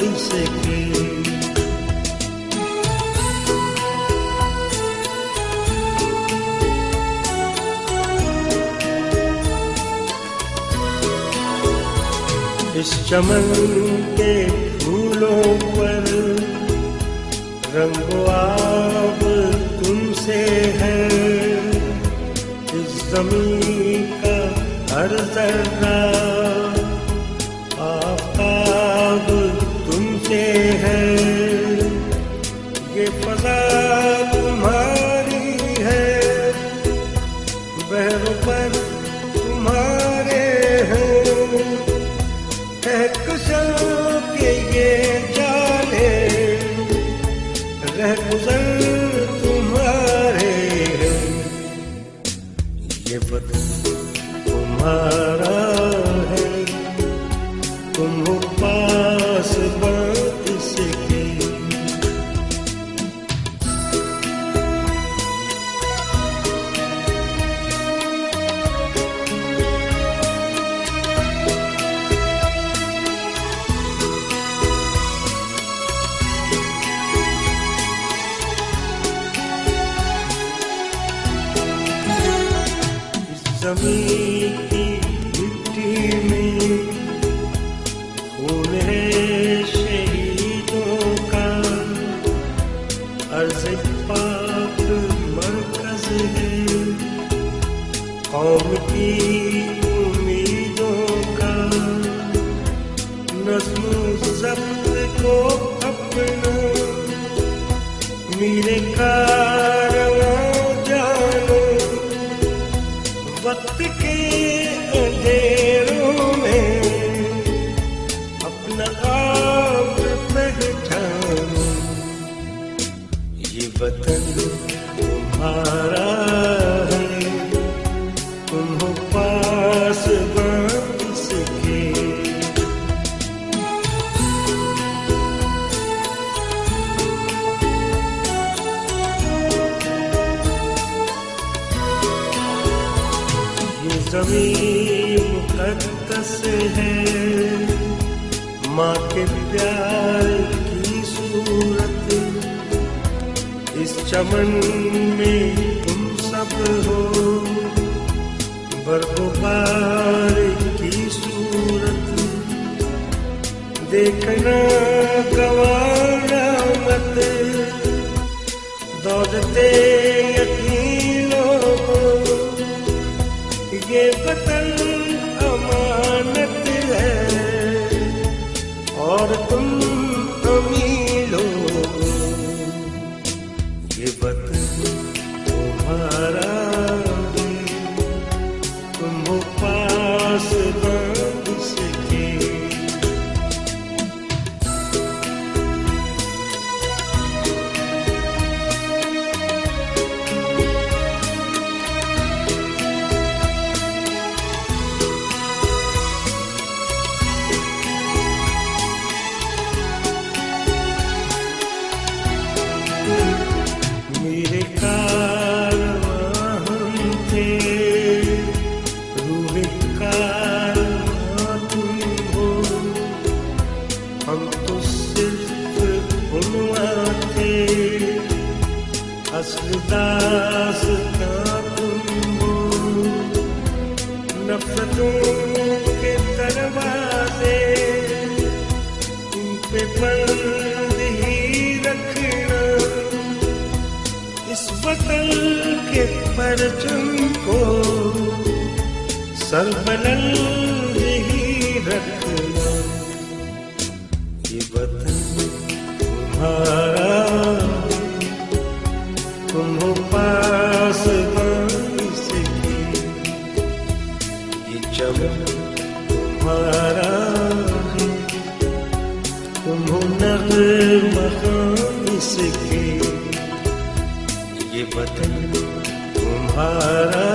इसकी। इस चमन के फूलों पर रंगो आब तुमसे है, इस ज़मीं का हर ज़र्रा आफ़ताब तुमसे है, ये फ़ज़ा तुम्हारी है, बहरों पर तुम्हारे हैं, कहकशां के ये जाले रहगुज़र तुम्हारे हैं, ये वतन तुम्हारा है, तुम हो पासबां इसके। ज़मीं की मिट्टी में खून है शहीदों का, अर्ज़ पाक मरकज़ है कौम की उम्मीदों का, नज़्म ज़ब्त को अपना मेरे कारवां जानो, वक्त के अंधेरों में अपना आप पहचानो, ये वतन तुम्हारा है, तुम हो पासबां इसके। ज़मीं मुक़द्दस है, माँ के प्यार की सूरत, इस चमन में तुम सब हो, बर्फ़बार की सूरत, देखना गंवाना मत, दौलते यतीमों को, ये वतन अमानत है और तुम अमीरों, ये वतन तुम्हारा है, तुम हो पासबां इसके। मेरे कारवां हम थे, रूह कारवां तुम हो, हम तो सिर्फ उन्वां थे, अस्ल दास्तां तुम हो, नफ़रतों के दरवाजे तुम पे बंद ही रखना, इस वतन के परचम को सरबलंद ही रखना, ये वतन तुम्हारा, तुम हो पासबां इसके, ये चमन तुम्हारा है, तुम हो नग़्मा इसके, ये वतन तुम्हारा